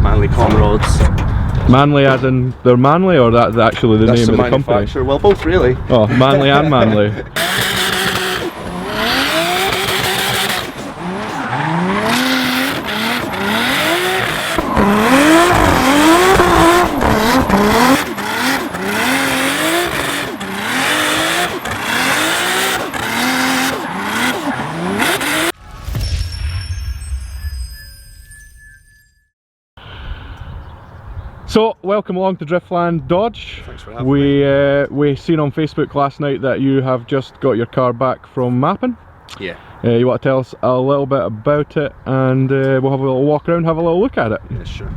Manly comrades. Manly as in they're Manly, or that's actually the name of the company? Well, both really. Oh, Manly and Manly. So, welcome along to Driftland Dodge. Thanks for having me. We seen on Facebook last night that you have just got your car back from mapping. Yeah. You want to tell us a little bit about it, and we'll have a little walk around, have a little look at it. Yeah, sure.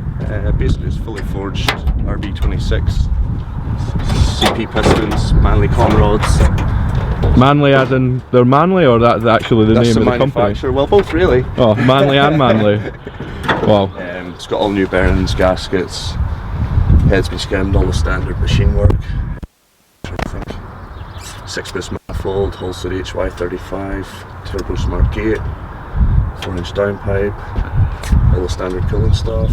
Basically it's fully forged RB26, CP pistons, Manly comrades. Manly as in they're Manly, or that's actually the name of the company? Well, both really. Oh, Manly and Manly. Wow. It's got all new bearings, gaskets, head's been skimmed, all the standard machine work. I think 6-boost manifold, Holstered HY35, turbo smart gate, 4-inch downpipe, all the standard cooling stuff.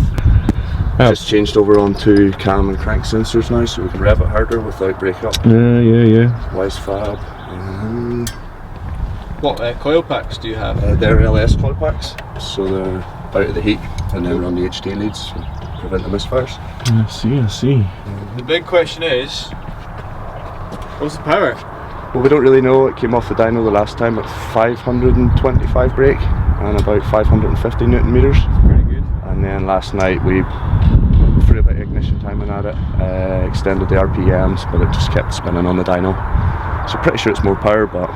Just changed over onto cam and crank sensors now, so we can rev it harder without breakup. Yeah. Wise fab. What coil packs do you have? They're LS coil packs, so they're out of the heat and then run the HD leads to prevent the misfires. I see. The big question is, what's the power? Well, we don't really know. It came off the dyno the last time at 525 brake and about 550 newton meters. Pretty good. And then last night we threw a bit of ignition timing at it, extended the RPMs, but it just kept spinning on the dyno. So pretty sure it's more power, but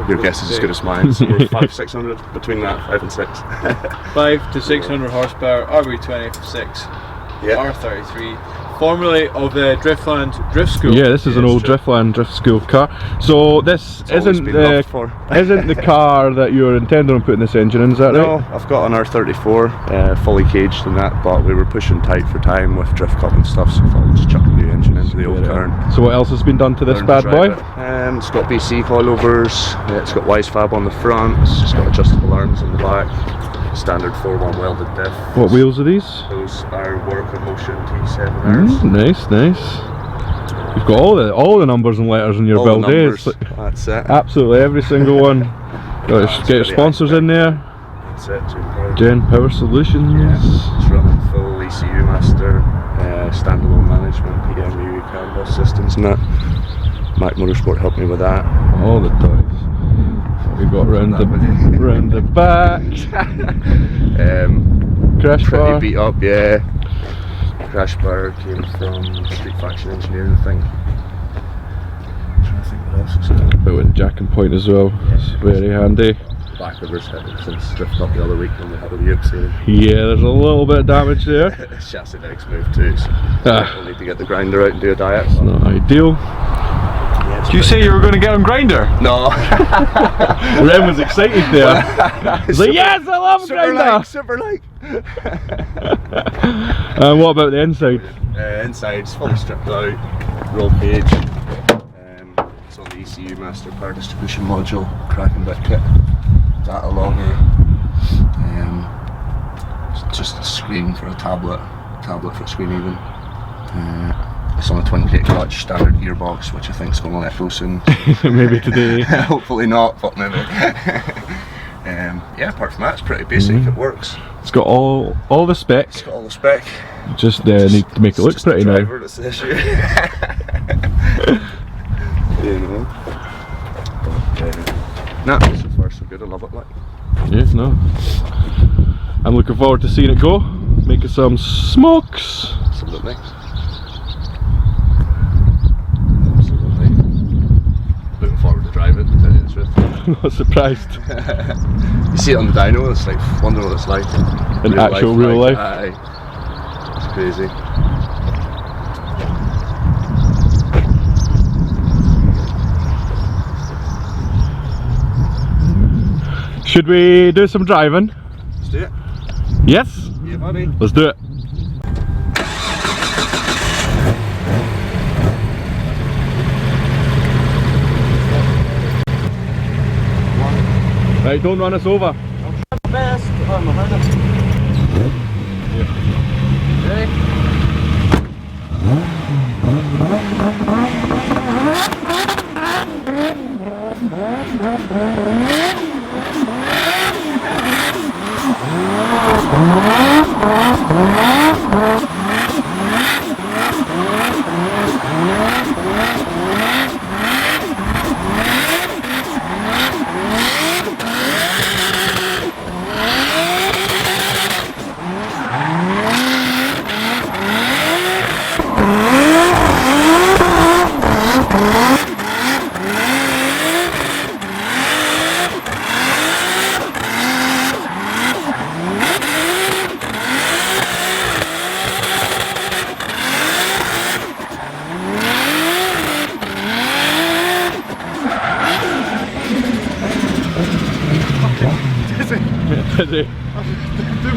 your guess is as good as mine. So we're 500-600 between that, 5 and 6. 5 to 600 horsepower, RB26, yeah. R33, formerly of the Driftland Drift School. Yeah, this is an old Driftland Drift School car. So this isn't the car that you're intending on putting this engine in, is that right? No, I've got an R34, fully caged in that, but we were pushing tight for time with drift cup and stuff, so I thought I'd just chuck a new engine into the old car. So what else has been done to this bad boy? It's got BC coilovers, it's got wise fab on the front, it's just got adjustable arms on the back, standard 4-1 welded diff. What wheels are these? Those are Worker Motion T7Rs. Nice. You've got all the numbers and letters in your build, That's it. Absolutely every single one. Get your sponsors in there. That's it. Gen Power Solutions. Yeah, it's running full ECU master, standalone management, PMU, canvas systems and that. Mac Motorsport helped me with that. All the toys. We've got round the back. Crash bar. Pretty beat up, yeah. Crash bar came from Street Faction Engineering, I think. I'm trying to think what else is going. Bit with jack and point as well. It's very handy. Back reverse headed since drifting up the other week when we had a Uke sailing. Yeah, there's a little bit of damage there. Chassis legs moved too, so we'll need to get the grinder out and do a diet. It's not ideal. Did you say you were going to get on grinder? No. Ren was excited there. He's like, yes, I love grinder! Super like. And what about the inside? Inside's fully stripped out, roll cage. It's on the ECU master power distribution module, cracking bit kit, data logger. It's just a screen for a tablet for a screen even. It's on a twin plate clutch, standard gearbox, which I think is going to let go soon. Maybe today. Hopefully not, but maybe. Yeah, apart from that, it's pretty basic. It works. It's got all the specs. It's got all the spec. Just need to make it look pretty now. That's the issue. You know. But, nah, so far so good. I love it. Like. Yes, no. I'm looking forward to seeing it go. Making some smokes. Absolutely. Looking forward to drive it, to tell you the truth. I'm not surprised. You see it on the dyno, it's like, wonder what it's like in real life. Aye. It's crazy. Should we do some driving? Let's do it. Yes? Yeah, buddy. Let's do it. Right, don't run us over. Best.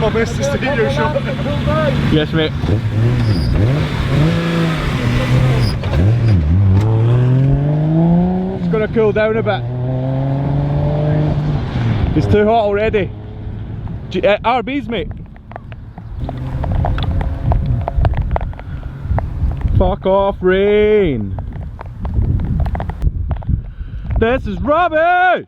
my best to steer your shot. Yes, mate. It's gonna cool down a bit. It's too hot already. RBs, mate. Fuck off, rain. This is rubbish.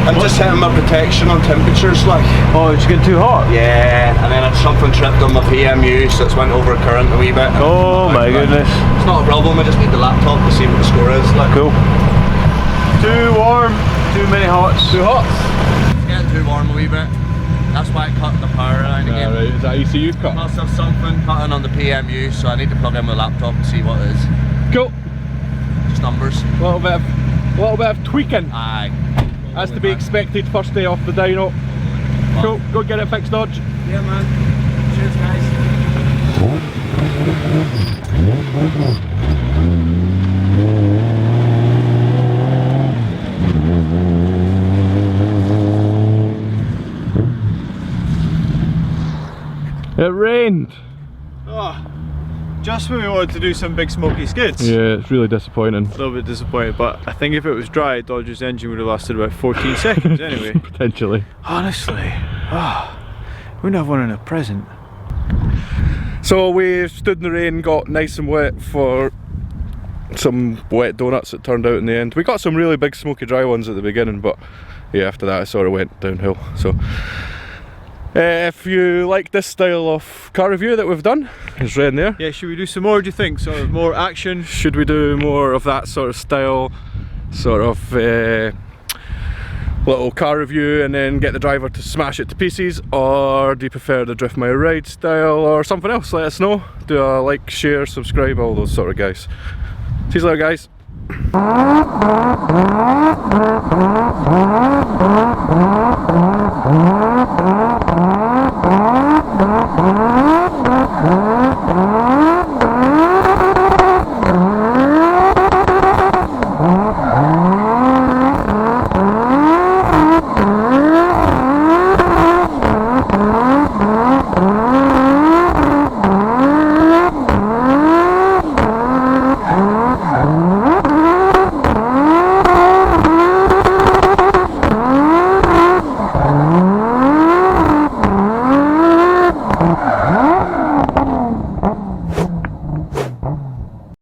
I'm just hitting my protection on temperatures, like. Oh, it's getting too hot? Yeah, and then something tripped on my PMU, so it's went over current a wee bit. Oh my goodness. It's not a problem, I just need the laptop to see what the score is. Like. Cool. Too warm, too many hots. Too hot. It's getting too warm a wee bit. That's why I cut the power line again. Right. Is that ECU cut? Must have something cutting on the PMU, so I need to plug in my laptop and see what it is. Cool. Just numbers. A little bit of tweaking. Aye. As to be expected first day off the dyno. Cool, go get it fixed, Dodge. Yeah, man. Cheers, guys. It rained. Oh, just when we wanted to do some big smoky skids. Yeah, it's really disappointing. A little bit disappointed, but I think if it was dry, Dodge's engine would have lasted about 14 seconds anyway. Potentially. Honestly, wouldn't have wanted a present. So we stood in the rain, got nice and wet for some wet donuts it turned out in the end. We got some really big smoky dry ones at the beginning, but yeah, after that it sort of went downhill. So if you like this style of car review that we've done, it's right in there. Yeah, should we do some more, do you think? Sort of more action? Should we do more of that sort of style, sort of little car review and then get the driver to smash it to pieces, or do you prefer the Drift My Ride style or something else? Let us know. Do a like, share, subscribe, all those sort of guys. See you later, guys.